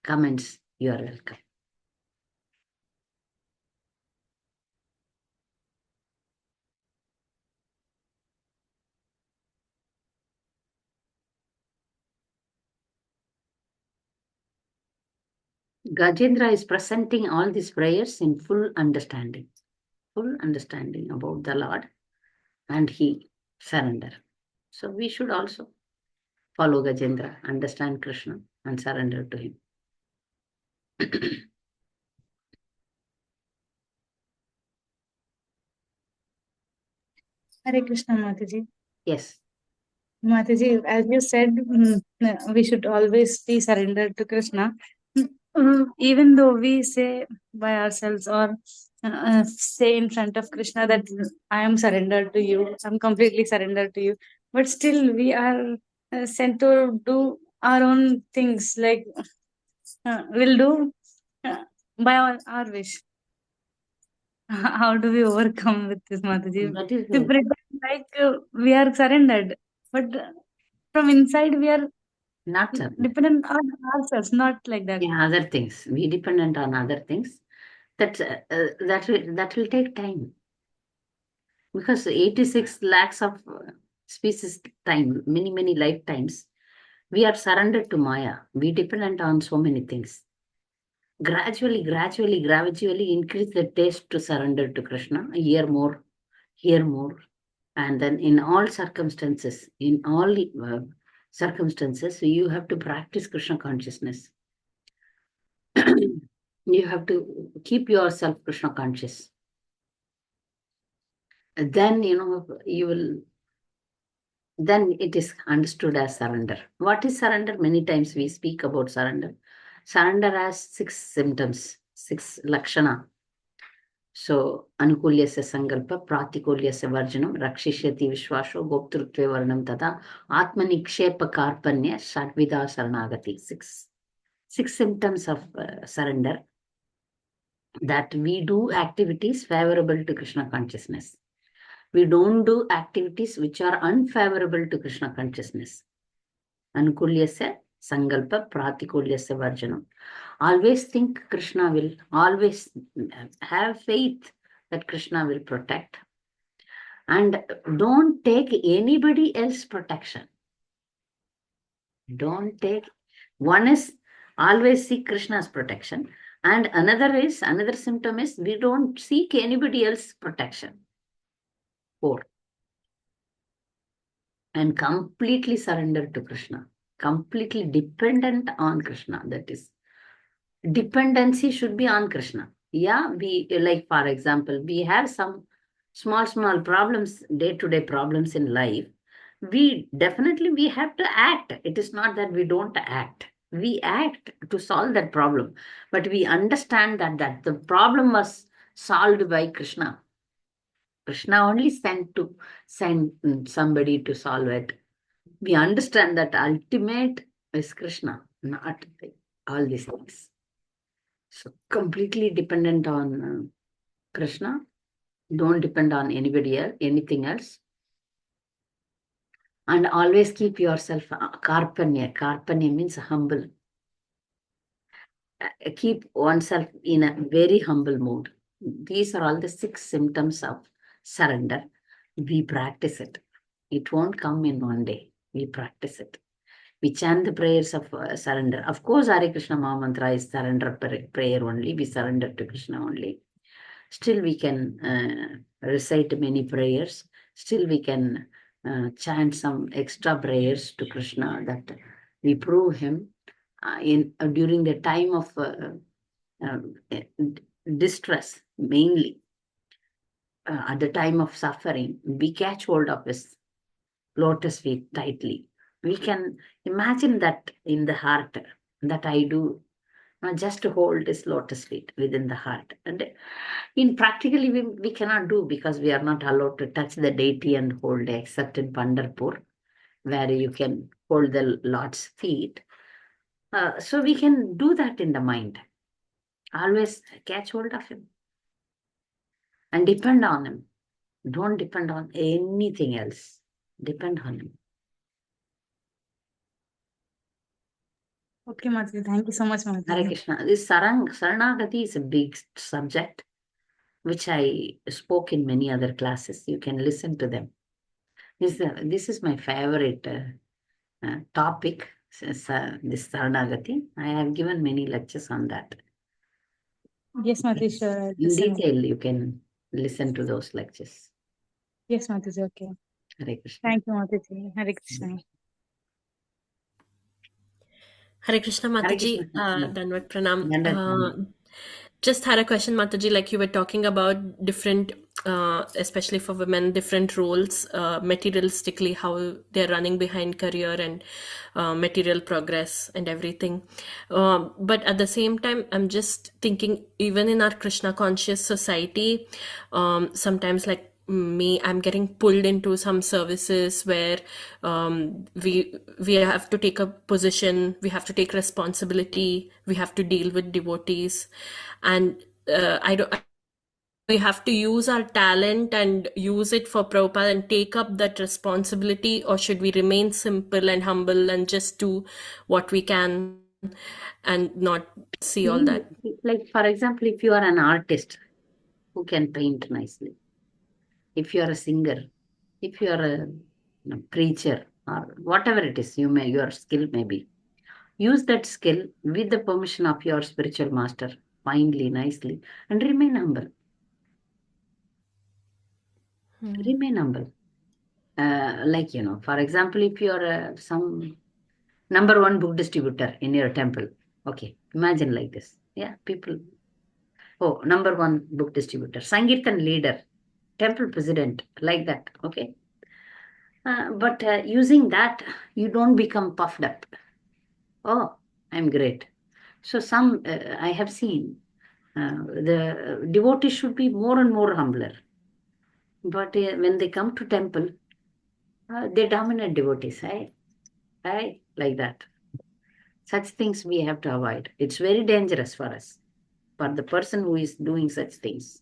comments, you are welcome. Gajendra is presenting all these prayers in full understanding about the Lord, and he surrender. So we should also follow Gajendra, understand Krishna, and surrender to him. Hare Krishna, Mataji. Yes. Mataji, as you said, we should always be surrendered to Krishna. Even though we say by ourselves or say in front of Krishna that I am surrendered to you, I'm completely surrendered to you, but still we are sent to do our own things, like we'll do by our wish. How do we overcome with this, Mataji? That is We pretend like we are surrendered, but from inside we are not surrender. dependent on ourselves, not like that. Yeah, other things. We dependent on other things. That will take time, because 86 lakhs of species time, many lifetimes, we are surrendered to Maya. We dependent on so many things. Gradually increase the taste to surrender to Krishna. Hear more, and then in all circumstances, you have to practice Krishna consciousness. You have to keep yourself Krishna conscious. Then then it is understood as surrender. What is surrender? Many times we speak about surrender. Surrender has 6 symptoms, 6 lakshana. So, anukulyasya sankalpa, pratikulyasya varjanam, rakshishyati vishwasho, goptrutve varnam tata, atmanikshepa karpanya, shadvida saranagati. 6 symptoms of surrender, that we do activities favorable to Krishna consciousness. We don't do activities which are unfavorable to Krishna consciousness. Anukulyasya sankalpa, pratikulyasya varjanam. Always think Krishna will, always have faith that Krishna will protect. And don't take anybody else's protection. Don't take, one is always seek Krishna's protection. And another symptom is we don't seek anybody else's protection. 4. and completely surrendered to Krishna, completely dependent on Krishna. That is, dependency should be on Krishna. Yeah, we, like, for example, we have some small problems, day-to-day problems in life. We have to act. It is not that we don't act. We act to solve that problem, but we understand that the problem was solved by Krishna. Krishna only send somebody to solve it. We understand that ultimate is Krishna, not all these things. So completely dependent on Krishna. Don't depend on anybody else, anything else. And always keep yourself karpanya. Karpanya means humble. Keep oneself in a very humble mood. These are all the 6 symptoms of surrender. We practice it. It won't come in one day. We practice it. We chant the prayers of surrender. Of course, Hare Krishna Maha Mantra is surrender prayer only. We surrender to Krishna only. Still, we can recite many prayers. Still, we can chant some extra prayers to Krishna that we prove him during the time of distress, mainly at the time of suffering. We catch hold of his lotus feet tightly. We can imagine that in the heart, that I do just to hold his lotus feet within the heart. And in practically, we cannot do, because we are not allowed to touch the deity and hold, except in Pandharpur, where you can hold the Lord's feet. So we can do that in the mind. Always catch hold of him and depend on him. Don't depend on anything else. Depend on him. Okay, Mataji. Thank you so much, Hare Mataji. Krishna. This Saranagati is a big subject, which I spoke in many other classes. You can listen to them. This is my favorite topic, this Saranagati. I have given many lectures on that. Yes, Mataji, sure. I'll In listen. detail, you can listen to those lectures. Yes, Mataji, okay. Hare Krishna. Thank you, Mataji. Hare Krishna. Hare Krishna, Hare Mataji. Krishna. Dandavat Pranam. Dandavat Pranam. Just had a question, Mataji, like you were talking about different, especially for women, different roles, materialistically, how they're running behind career and material progress and everything. But at the same time, I'm just thinking, even in our Krishna conscious society, sometimes like me, I'm getting pulled into some services where we have to take a position, we have to take responsibility, we have to deal with devotees, and we have to use our talent and use it for Prabhupada and take up that responsibility, or should we remain simple and humble and just do what we can and not see all that? Like, for example, if you are an artist who can paint nicely, if you are a singer, if you are a preacher, or whatever it is, your skill may be. Use that skill with the permission of your spiritual master, finely, nicely, and remain humble. Remain humble. Like, for example, if you are some number 1 book distributor in your temple, okay, imagine like this. Yeah, people, number 1 book distributor, Sankirtan leader, temple president, like that, okay. But using that, you don't become puffed up. Oh, I'm great. So I have seen the devotees should be more and more humbler. But when they come to temple, they dominate devotees, right? Right? Like that. Such things we have to avoid. It's very dangerous for us, for the person who is doing such things.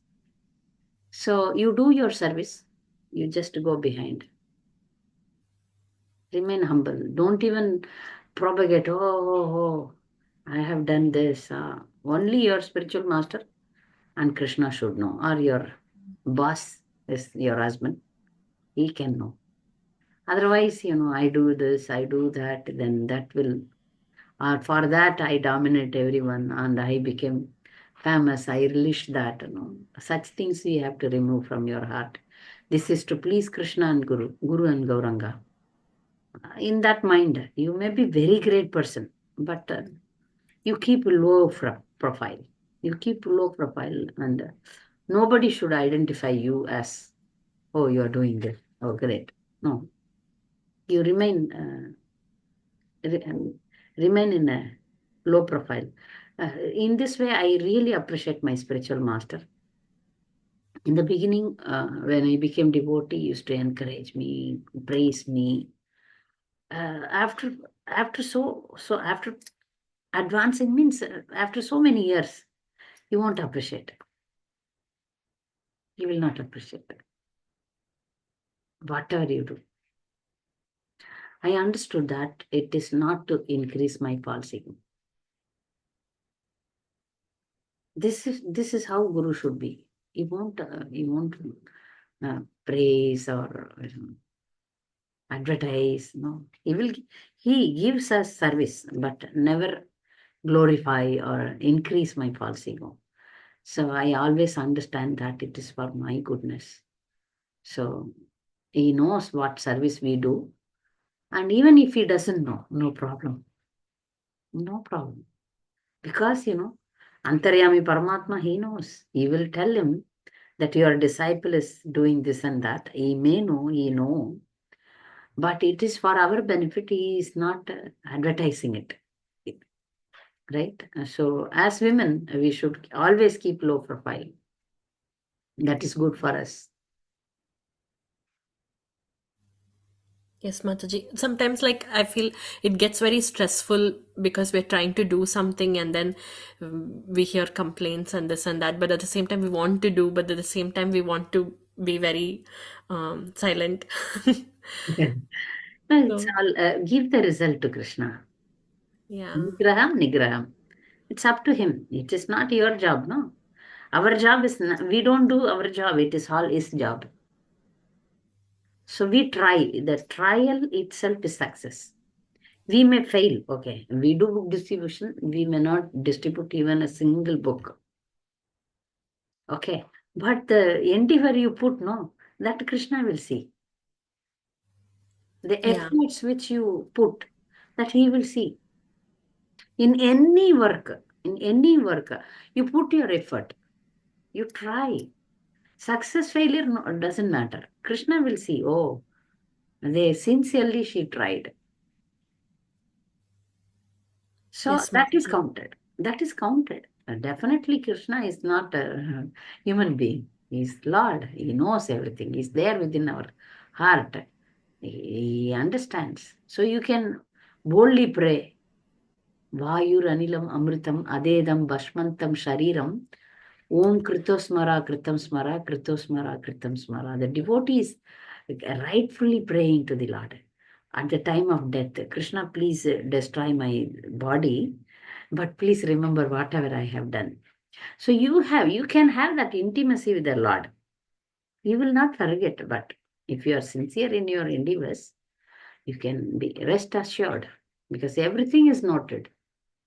So you do your service, you just go behind. Remain humble. Don't even propagate, I have done this. Only your spiritual master and Krishna should know, or your boss is your husband. He can know. Otherwise, I do this, I do that, then that will, or for that I dominate everyone and I became famous, I relish that. Such things we have to remove from your heart. This is to please Krishna and Guru and Gauranga. in that mind, you may be very great person, but you keep low profile. You keep low profile, and nobody should identify you as, oh, you are doing this. Oh, great. No, you remain in a low profile. In this way, I really appreciate my spiritual master. In the beginning, when I became devotee, he used to encourage me, praise me. After after advancing means after so many years, you won't appreciate. You will not appreciate whatever you do. I understood that it is not to increase my false ego. This is how Guru should be. He won't praise or advertise. No, he gives us service, but never glorify or increase my false ego. So I always understand that it is for my goodness. So he knows what service we do, and even if he doesn't know, no problem. No problem. Because Antaryami Paramatma, he knows. He will tell him that your disciple is doing this and that. He may know, he know, but it is for our benefit. He is not advertising it. Right? So as women, we should always keep low profile. That is good for us. Yes, Mataji. Sometimes, like, I feel it gets very stressful because we're trying to do something and then we hear complaints and this and that. But at the same time, we want to do, but at the same time, we want to be very silent. Yeah. No, it's So, all give the result to Krishna. yeah. Nigraham, Nigraham. It's up to him. It is not your job, no. Our job is, we don't do our job. It is all his job. So we try. The trial itself is success. We may fail. Okay. We do book distribution. We may not distribute even a single book. Okay. But the endeavor you put, no, that Krishna will see. The Yeah. efforts which you put, that he will see. In any work, you put your effort. You try. Success, failure, no, doesn't matter. Krishna will see, oh, they sincerely she tried. So Yes, that is Mataji. counted. That is counted. Definitely, Krishna is not a human being. He's Lord. He knows everything. He's there within our heart. He understands. So you can boldly pray. Vayur anilam amritam adedam bashmantam shariram. Om Kritosmara, Kritam Smara, Kritosmara, Kritam Smara. The devotee is rightfully praying to the Lord. At the time of death, Krishna, please destroy my body, but please remember whatever I have done. So you can have that intimacy with the Lord. You will not forget, but if you are sincere in your endeavors, you can be rest assured because everything is noted.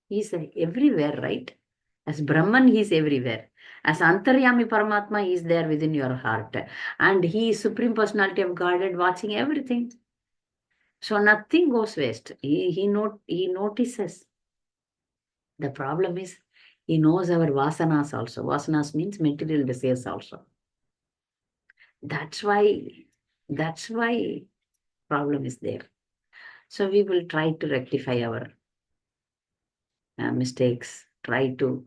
He is everywhere, right? As Brahman, he is everywhere. As Antaryami Paramatma, he is there within your heart. And he is Supreme Personality of Godhead watching everything. So nothing goes waste. He notices. The problem is, he knows our vasanas also. Vasanas means material desires also. That's why problem is there. So we will try to rectify our mistakes, try to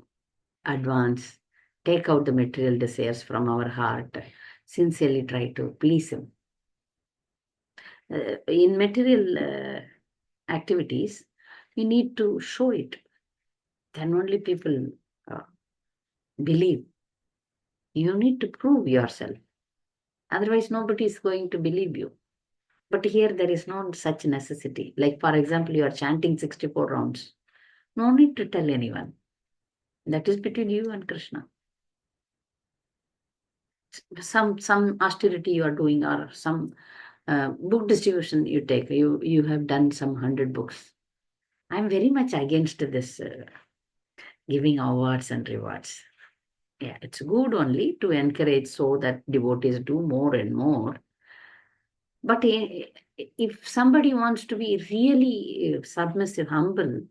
advance, take out the material desires from our heart, sincerely try to please him. In material activities, we need to show it. Then only people believe. You need to prove yourself. Otherwise, nobody is going to believe you. But here, there is no such necessity. Like, for example, you are chanting 64 rounds. No need to tell anyone. That is between you and Krishna. Some austerity you are doing or some book distribution you take. You have done some 100 books. I'm very much against this giving awards and rewards. Yeah, it's good only to encourage so that devotees do more and more. But if somebody wants to be really submissive, humble,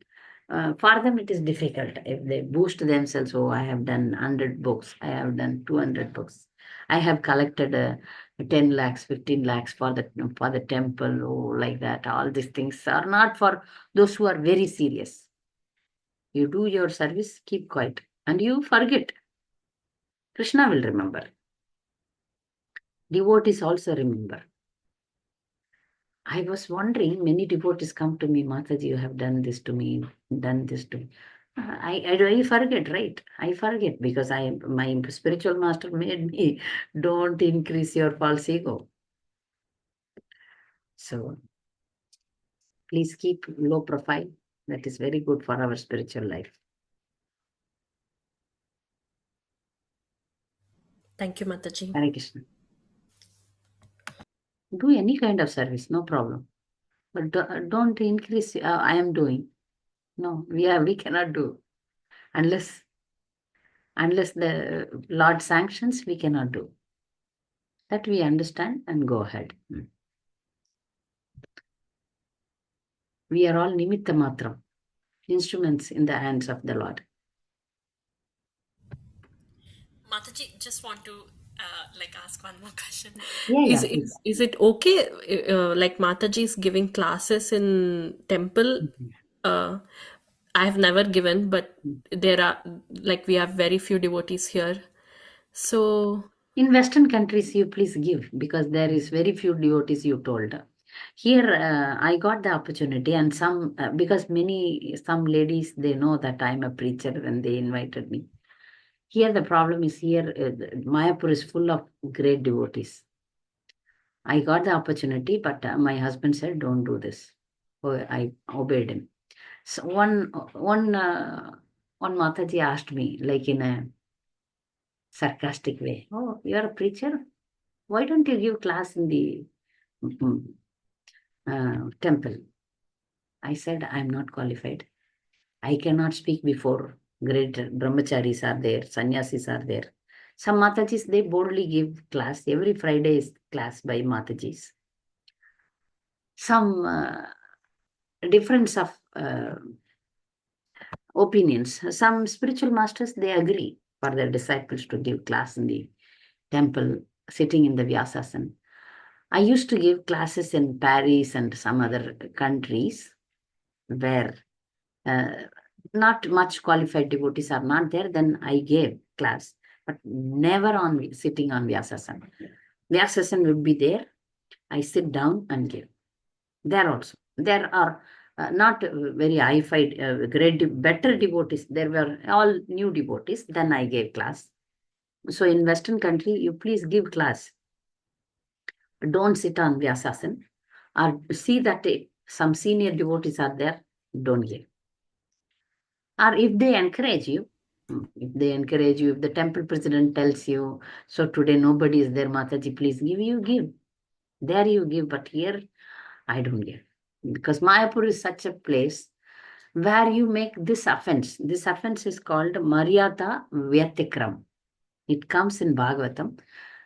for them it is difficult. If they boost themselves, oh, I have done 100 books, I have done 200 books, I have collected 10 lakhs, 15 lakhs for the temple, oh, like that. All these things are not for those who are very serious. You do your service, keep quiet, and you forget. Krishna will remember. Devotees also remember. I was wondering, many devotees come to me, Mataji, you have done this to me, done this to me. I forget, right? I forget because my spiritual master made me, don't increase your false ego. So please keep low profile. That is very good for our spiritual life. Thank you, Mataji. Hare Krishna. Do any kind of service, no problem. But don't increase, I am doing. No, we cannot do. Unless the Lord sanctions, we cannot do. That we understand and go ahead. We are all nimitta matram, instruments in the hands of the Lord. Mataji, just want to ask one more question. Yeah, Is it okay? Like Mataji is giving classes in temple. I have never given, but there are we have very few devotees here. So in Western countries, you please give because there is very few devotees. You told here, I got the opportunity, and some because some ladies they know that I'm a preacher when they invited me. Here the problem is here Mayapur is full of great devotees. I got the opportunity, but my husband said, "Don't do this." So I obeyed him. So one Mataji asked me, like in a sarcastic way, "Oh, you're a preacher. Why don't you give class in the temple?" I said, "I'm not qualified. I cannot speak before great brahmacharis are there, sannyasis are there." Some Matajis, they boldly give class. Every Friday is class by Matajis. Some difference of opinions. Some spiritual masters, they agree for their disciples to give class in the temple, sitting in the Vyasasana. I used to give classes in Paris and some other countries where not much qualified devotees are not there. Then I gave class, but never on sitting on Vyasasana. Vyasasana would be there. I sit down and give. There also. There are not very high-fied, better devotees. There were all new devotees. Then I gave class. So in Western country, you please give class. Don't sit on Vyasasana. Or see that some senior devotees are there. Don't give. Or if they encourage you, if the temple president tells you, so today nobody is there, Mataji, please give, you give. There you give, but here I don't give. Because Mayapur is such a place where you make this offense. This offense is called Maryata Vyatikram. It comes in Bhagavatam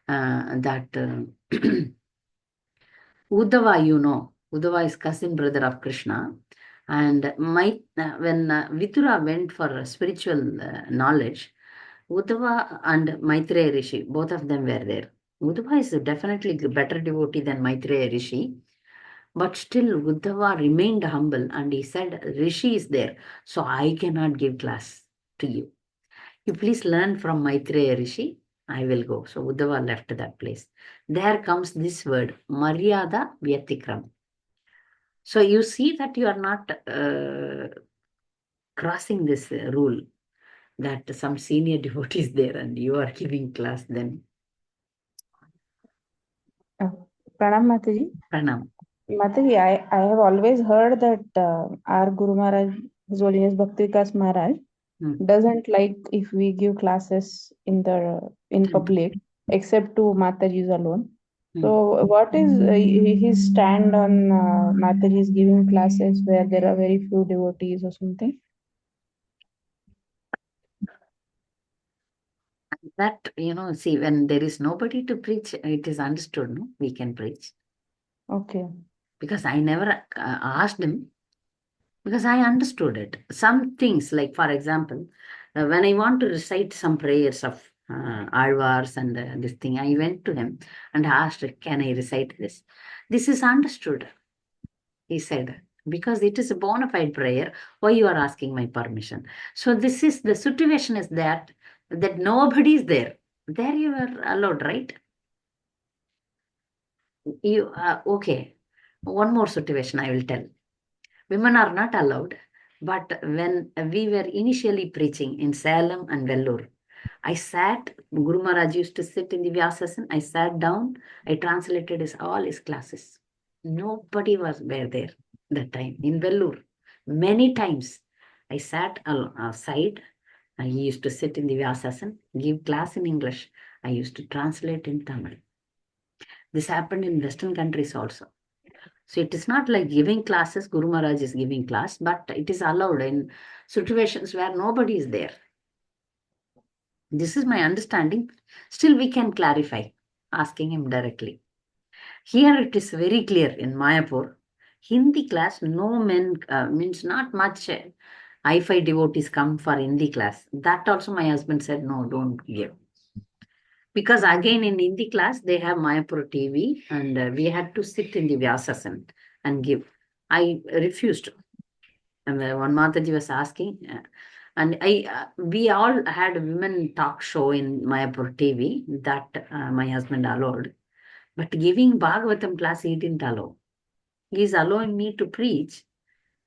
that Uddhava, Uddhava is cousin brother of Krishna. And when Vidura went for spiritual knowledge, Uddhava and Maitreya Rishi, both of them were there. Uddhava is definitely a better devotee than Maitreya Rishi. But still, Uddhava remained humble and he said, Rishi is there, so I cannot give class to you. You please learn from Maitreya Rishi, I will go. So Uddhava left that place. There comes this word, Maryada Vyatikram. So you see that you are not crossing this rule that some senior devotee is there and you are giving class then. Pranam Mataji. Pranam. Mataji, I have always heard that our Guru Maharaj, His Holiness Bhakti Vikas Maharaj, doesn't like if we give classes in public, except to Matajis alone. So what is his stand on Matajis giving classes where there are very few devotees or something? That, see, when there is nobody to preach, it is understood, no? We can preach. Okay. because I never asked him, because I understood it. Some things, like for example, when I want to recite some prayers of Alvars and this thing, I went to him and asked, can I recite this? This is understood, he said, because it is a bona fide prayer. Why you are asking my permission? So this is, the situation is that nobody is there. There you are allowed, right? You okay. One more situation I will tell. Women are not allowed, but when we were initially preaching in Salem and Vellore, I sat, Guru Maharaj used to sit in the Vyasasana, I sat down, I translated all his classes. Nobody was there that time in Vellore. Many times I sat aside, he used to sit in the Vyasasana, give class in English. I used to translate in Tamil. This happened in Western countries also. So it is not like giving classes, Guru Maharaj is giving class, but it is allowed in situations where nobody is there. This is my understanding. Still, we can clarify, asking him directly. Here it is very clear in Mayapur. Hindi class, no men, means not much I-5 devotees come for Hindi class. That also my husband said, no, don't give. Because again in Hindi class, they have Mayapur TV and we had to sit in the Vyasasana and give. I refused. And one Mataji was asking, and we all had a women talk show in Mayapur TV that my husband allowed. But giving Bhagavatam class, he didn't allow. He is allowing me to preach,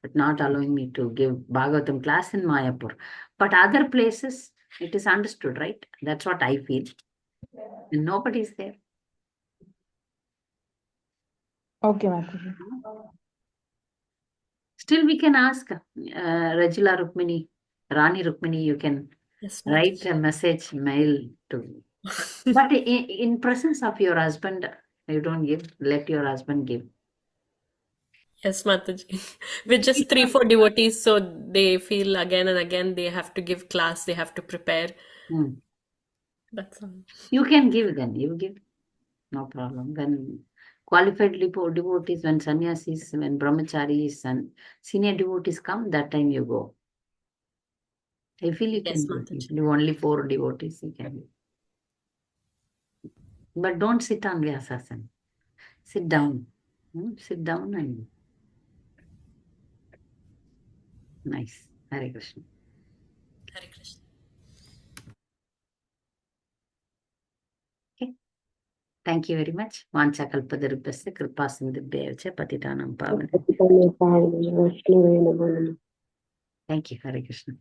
but not allowing me to give Bhagavatam class in Mayapur. But other places, it is understood, right? That's what I feel. And nobody is there. Okay, Mataji. Still, we can ask Rajula Rukmini, Rani Rukmini, you can Yes, write Mataji. a message, mail to. But in presence of your husband, you don't give, let your husband give. Yes, Mataji. With just 3-4 devotees, so they feel again and again they have to give class, they have to prepare. That's all. You can give then, you give, no problem. When qualified devotees, when sannyasis, when brahmacharis and senior devotees come, that time you go. I feel you Yes, can give. Mataji. If you only 4 devotees, you can give. But don't sit on Vyasasana. Sit down. Sit down and nice. Hare Krishna. Hare Krishna. Okay. Thank you very much. Vancha kalpadarupasya kripa sindhubhyaya patitanam pavane. Thank you, Hare Krishna.